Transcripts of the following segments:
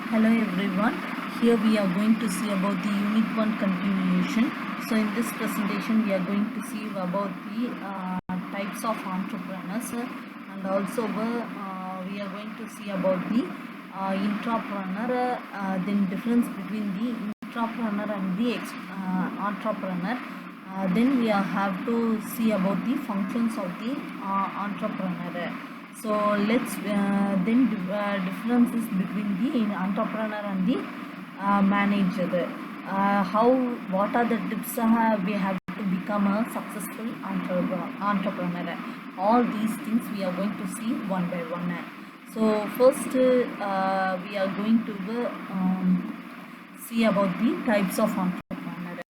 Hello everyone, here we are going to see about the unit 1 continuation. So in this presentation we are going to see about the types of entrepreneurs and also we are going to see about the intrapreneur, then difference between the intrapreneur and the entrepreneur. Then we have to see about the functions of the entrepreneur. So let's then differences between the entrepreneur and the manager. What are the tips we have to become a successful entrepreneur? All these things we are going to see one by one. So first we are going to see about the types of entrepreneur.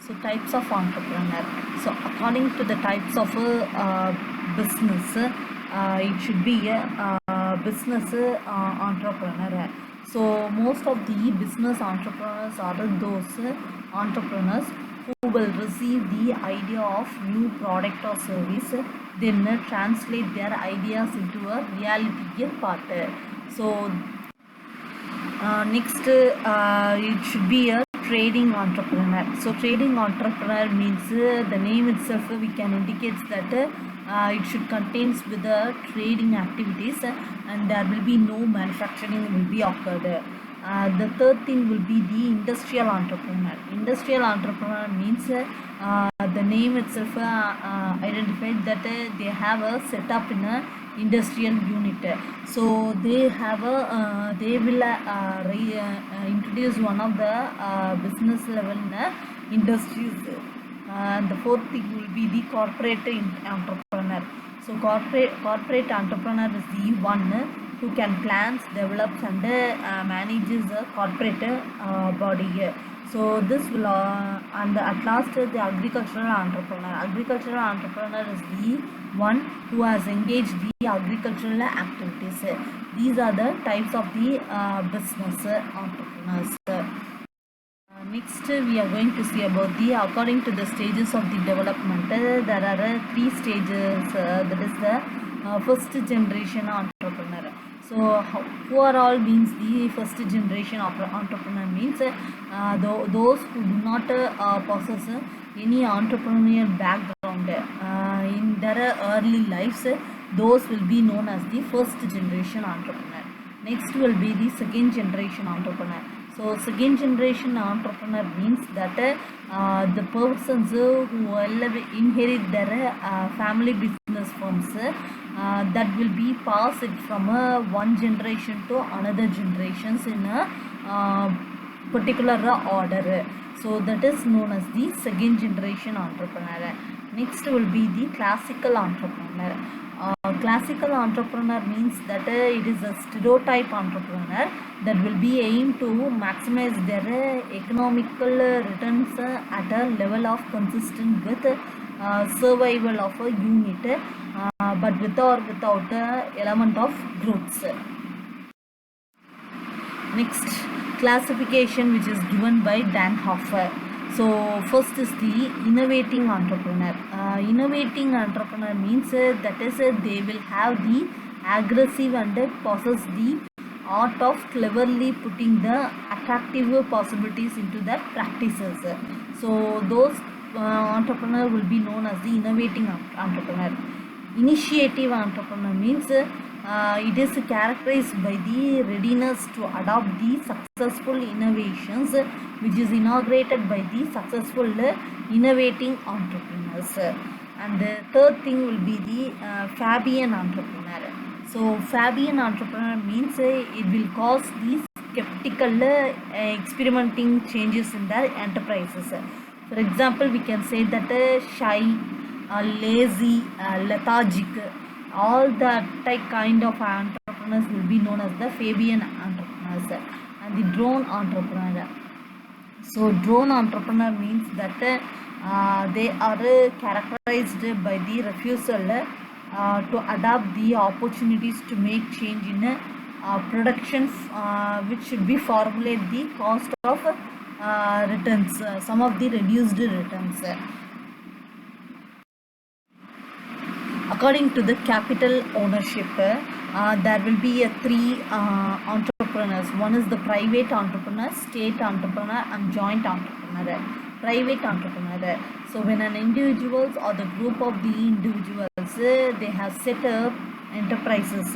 So types of entrepreneur. So according to the types of business, it should be a business entrepreneur. So most of the business entrepreneurs are those entrepreneurs who will receive the idea of new product or service, then translate their ideas into a reality part. So next it should be a trading entrepreneur. So trading entrepreneur means the name itself we can indicate that it should contains with the trading activities and there will be no manufacturing will be occurred. The third thing will be the industrial entrepreneur. Industrial entrepreneur means the name itself identified that they have a setup in a industrial unit. So they have a they will introduce one of the business level industries. And the fourth thing will be the corporate entrepreneur. So corporate entrepreneur is the one who can plans, develops and manages a corporate body. So this will and at last the agricultural entrepreneur. Agricultural entrepreneur is the one who has engaged the agricultural activities. These are the types of the business entrepreneurs. Next we are going to see about the according to the stages of the development. There are three stages. That is the first generation entrepreneur. So who are all means the first generation of entrepreneur means those who do not possess any entrepreneurial background in their early lives. Those will be known as the first generation entrepreneur. Next will be the second generation entrepreneur. So second generation entrepreneur means that the persons who will inherit their family business firms that will be passed from one generation to another generations in a particular order. So that is known as the second generation entrepreneur. Next will be the classical entrepreneur. Classical entrepreneur means that it is a stereotype entrepreneur that will be aimed to maximize their economical returns at a level of consistent with survival of a unit, but with or without element of growth. Next classification which is given by Dan Hoffer. So first is the innovating entrepreneur. Innovating entrepreneur means that is they will have the aggressive and possess the art of cleverly putting the attractive possibilities into their practices. So those entrepreneur will be known as the innovating entrepreneur. Initiative entrepreneur means it is characterized by the readiness to adopt the successful innovations which is inaugurated by the successful innovating entrepreneurs. And the third thing will be the Fabian entrepreneur. So Fabian entrepreneur means it will cause the skeptical experimenting changes in their enterprises. For example, we can say that shy, lazy, lethargic, all that type kind of entrepreneurs will be known as the Fabian entrepreneurs. And the drone entrepreneur. So drone entrepreneur means that they are characterized by the refusal to adapt the opportunities to make change in production which should be formulate the cost of returns, some of the reduced returns. According to the capital ownership, there will be three entrepreneurs. one is the private entrepreneur, state entrepreneur, and joint entrepreneur. Private entrepreneur. So when an individuals or the group of the individuals they have set up enterprises,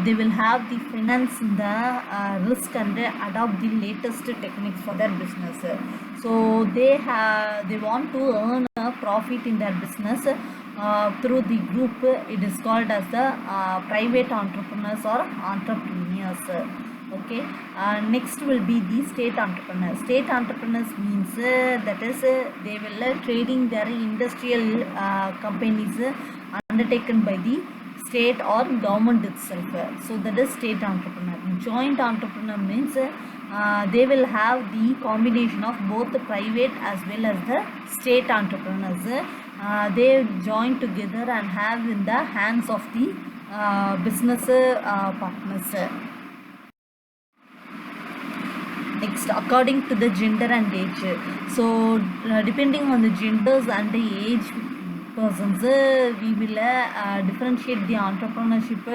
they will have the finance in the risk and adopt the latest techniques for their business. So they want to earn a profit in their business through the group. It is called as the private entrepreneurs or entrepreneurs. Okay, next will be the state entrepreneurs. State entrepreneurs means that is they will trading their industrial companies undertaken by the state or government itself. So that is state entrepreneur. Joint entrepreneur means they will have the combination of both the private as well as the state entrepreneurs. They join together and have in the hands of the business partners. Next, according to the gender and age. So depending on the genders and the age persons, we will differentiate the entrepreneurship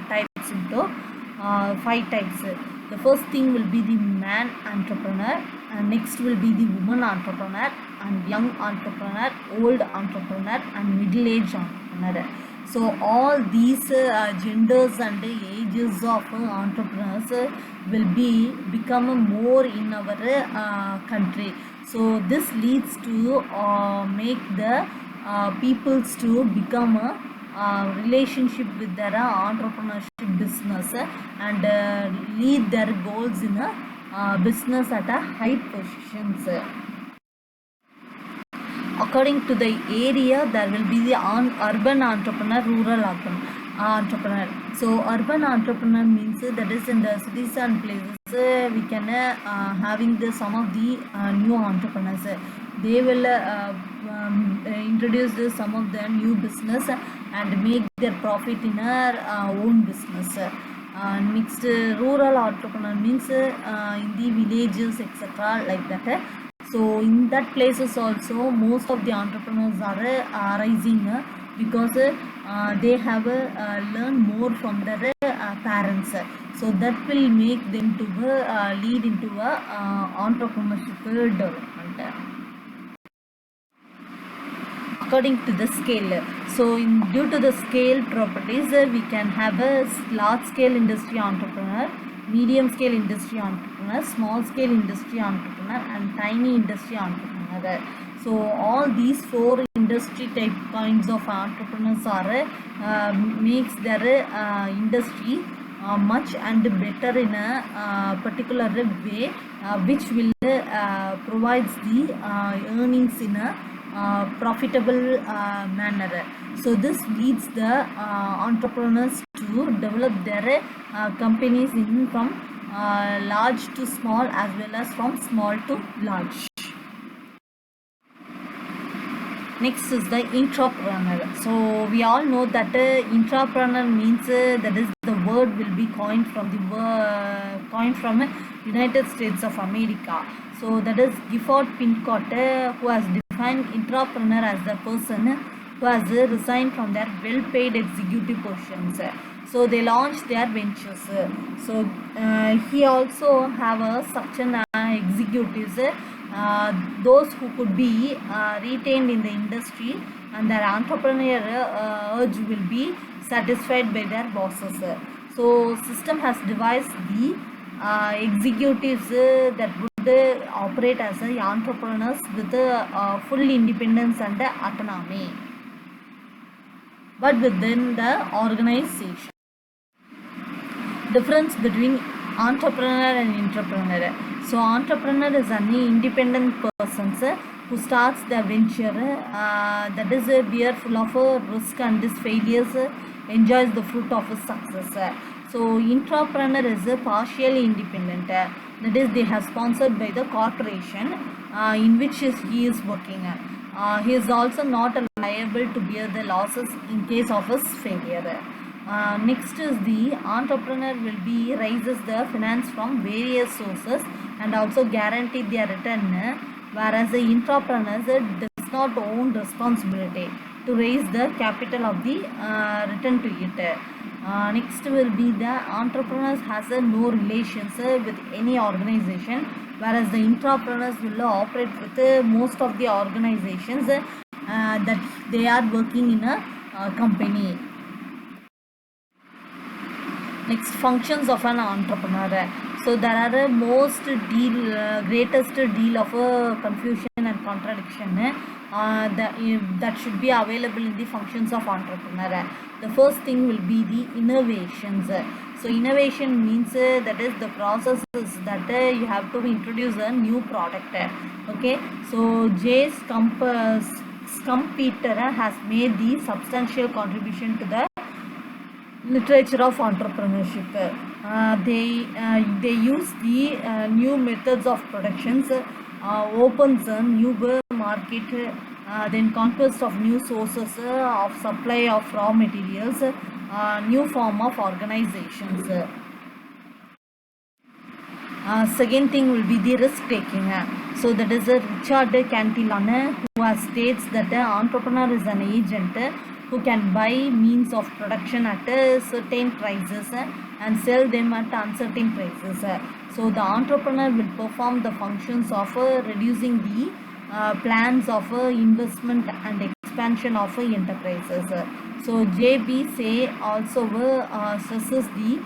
types into 5 types. The first thing will be the man entrepreneur, and next will be the woman entrepreneur, and young entrepreneur, old entrepreneur, and middle-aged entrepreneur. So all these genders and ages of entrepreneurs will become more in our country. So this leads to make the peoples to become a relationship with their entrepreneurship business and lead their goals in a business at a high positions. According to the area, there will be the urban entrepreneur, rural entrepreneur. So urban entrepreneur means that is in the cities and places we can having the some of the new entrepreneurs. They will introduce some of the new business and make their profit in their own business. Next, rural entrepreneur means in the villages, etc. like that. So in that places also most of the entrepreneurs are rising because they have learned more from their parents. So that will make them to lead into entrepreneurship development. According to the scale. So due to the scale properties, we can have a large scale industry entrepreneur, medium scale industry entrepreneur, small scale industry entrepreneur, and tiny industry entrepreneur. So all these 4 industry type kinds of entrepreneurs are makes their industry much and better in a particular way, which will provides the earnings in a profitable manner. So this leads the entrepreneurs to develop their companies in from large to small as well as from small to large. Next is the intrapreneur. So we all know that intrapreneur means that is the word will be coined from United States of America. So that is Gifford Pinchot who has defined intrapreneur as the person who has resigned from their well-paid executive positions. So they launched their ventures. So he also have a section executives, those who could be retained in the industry, and their entrepreneurial urge will be satisfied by their bosses. So system has devised the executives that would operate as entrepreneurs with full independence and autonomy, but within the organization. Difference between entrepreneur and intrapreneur. So entrepreneur is an independent person who starts their venture, that is fearful of risk and his failures, enjoys the fruit of his success. So intrapreneur is partially independent, that is they have sponsored by the corporation in which he is working. He is also not liable to bear the losses in case of his failure. Next is the entrepreneur will be raises the finance from various sources and also guarantee their return, whereas the intrapreneur does not own responsibility to raise the capital of the return to it. Next will be the entrepreneurs has no relations with any organization, whereas the intrapreneurs will operate with most of the organizations that they are working in a company. Next, functions of an entrepreneur. So there are greatest deal of confusion and contradiction that should be available in the functions of entrepreneur. The first thing will be the innovations. So innovation means that is the processes that you have to introduce a new product. Okay, so J. Schumpeter has made the substantial contribution to the literature of entrepreneurship. They use the new methods of productions, opens a new market, then conquest of new sources of supply of raw materials, new form of organizations. Second thing will be the risk taking. So that is Richard Cantillon who has states that the entrepreneur is an agent who can buy means of production at certain prices and sell them at uncertain prices. So the entrepreneur will perform the functions of reducing the plans of investment and expansion of enterprises. So JB Say also stresses the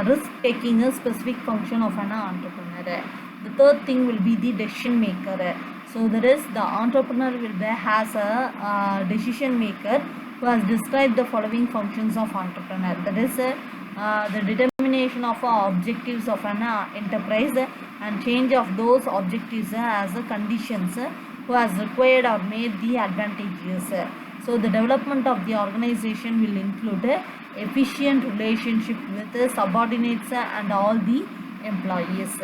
risk taking a specific function of an entrepreneur. The third thing will be the decision maker. So there is the entrepreneur has a decision maker who has described the following functions of entrepreneur. That is the determination of objectives of an enterprise and change of those objectives as conditions who has required or made the advantages. So the development of the organization will include efficient relationship with subordinates and all the employees.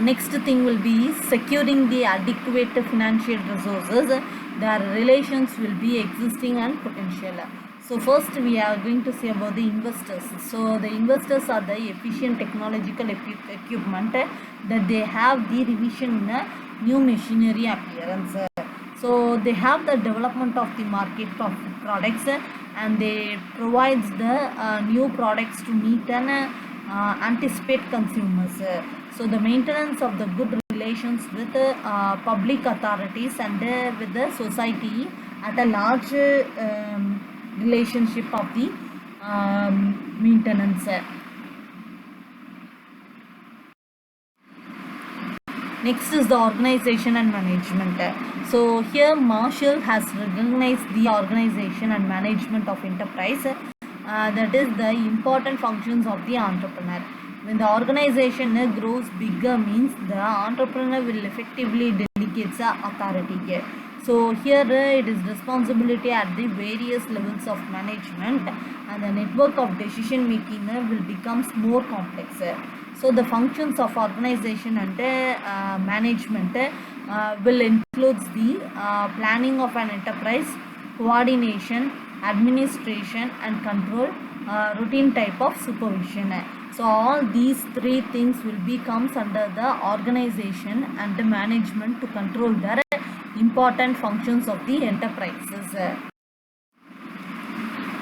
Next thing will be securing the adequate financial resources. Their relations will be existing and potential. So first we are going to see about the investors. So the investors are the efficient technological equipment that they have the revision in new machinery appearance. So they have the development of the market of products and they provides the new products to meet and anticipate consumers. So the maintenance of the good relations with public authorities and with the society at a large relationship of the maintenance. Next is the organization and management. So here Marshall has recognized the organization and management of enterprise. That is the important functions of the entrepreneur. When the organization grows bigger means the entrepreneur will effectively delegate authority. So here it is responsibility at the various levels of management and the network of decision making will becomes more complex. So the functions of organization and management will include the planning of an enterprise, coordination, administration and control, routine type of supervision. So all these three things will be comes under the organization and the management to control their important functions of the enterprises.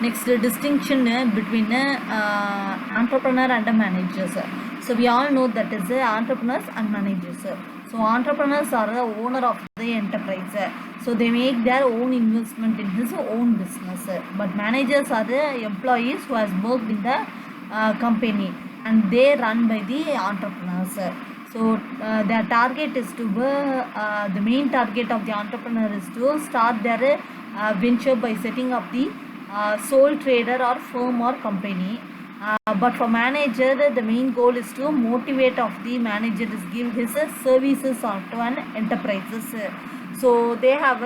Next, the distinction between entrepreneur and managers. So we all know that is entrepreneurs and managers. So entrepreneurs are the owner of the enterprise. So they make their own investment in his own business. But managers are the employees who has worked in the company and they run by the entrepreneurs. So their target is to the main target of the entrepreneur is to start their venture by setting up the sole trader or firm or company. But for manager, the main goal is to motivate of the manager is give his services onto an enterprises. So they have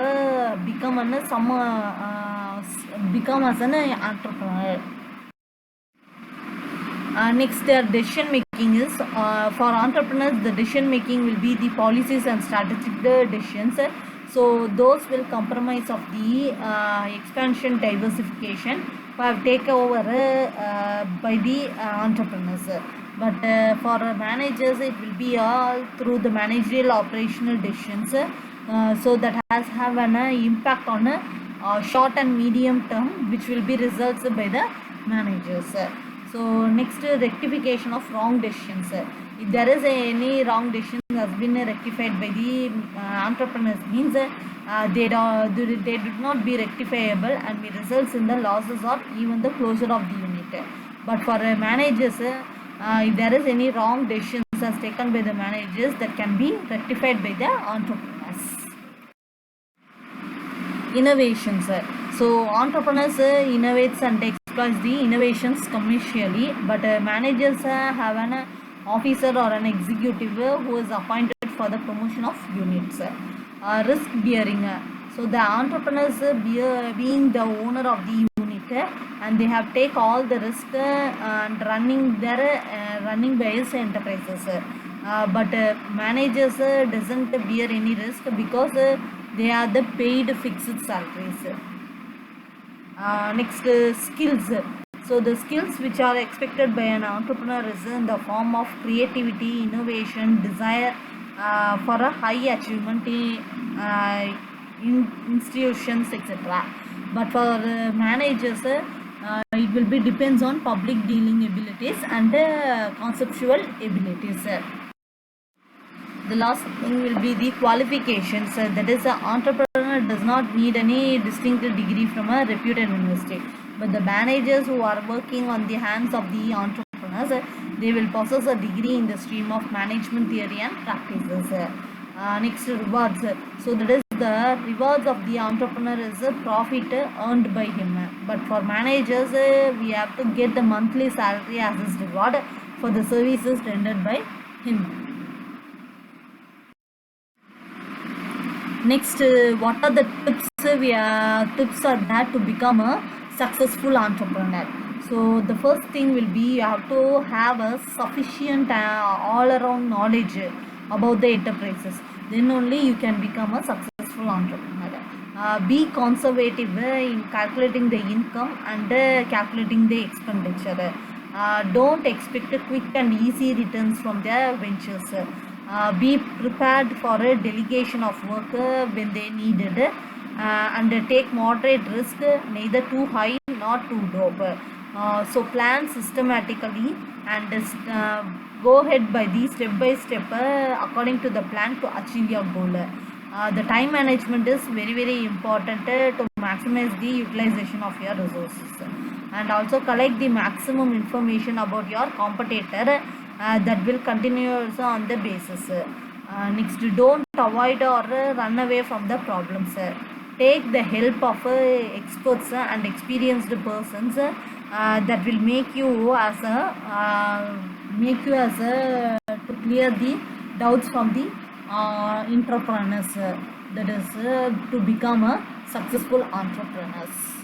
become as an entrepreneur. Next, their decision making is for entrepreneurs. The decision making will be the policies and strategic decisions. So those will compromise of the expansion diversification have taken over by the entrepreneurs. But for managers, it will be all through the managerial operational decisions. So that has have an impact on short and medium term, which will be results by the managers. So next, rectification of wrong decisions. If there is any wrong decision has been rectified by the entrepreneurs, means they did not be rectifiable and may results in the losses or even the closure of the unit. But for managers, if there is any wrong decisions as taken by the managers, that can be rectified by the entrepreneurs. Innovations. So entrepreneurs innovates and exploits the innovations commercially, but managers have an officer or an executive who is appointed for the promotion of units. Risk bearing. So the entrepreneurs being the owner of the unit, and they have take all the risk and running by his enterprises. But managers doesn't bear any risk because they are the paid fixed salaries. Next, skills. So the skills which are expected by an entrepreneur is in the form of creativity, innovation, desire for a high achievement in institutions, etc. But for managers, it will be depends on public dealing abilities and conceptual abilities. The last thing will be the qualifications. That is, the entrepreneur does not need any distinct degree from a reputed university. But the managers who are working on the hands of the entrepreneurs, they will possess a degree in the stream of management theory and practices. Next, rewards. So that is, the rewards of the entrepreneur is a profit earned by him. But for managers, we have to get the monthly salary as his reward for the services rendered by him. Next, what are the tips are there to become a successful entrepreneur? So the first thing will be you have to have a sufficient all-around knowledge about the enterprises. Then only you can become a successful entrepreneur. Be conservative in calculating the income and calculating the expenditure. Don't expect quick and easy returns from their ventures. Be prepared for a delegation of work when they needed, and take moderate risk, neither too high nor too low. So plan systematically and go ahead by the step by step according to the plan to achieve your goal. The time management is very important to maximize the utilization of your resources, and also collect the maximum information about your competitor. That will continue also on the basis. Next, don't avoid or run away from the problems. Take the help of experts and experienced persons that will make you as to clear the doubts from the entrepreneurs. That is to become a successful entrepreneurs.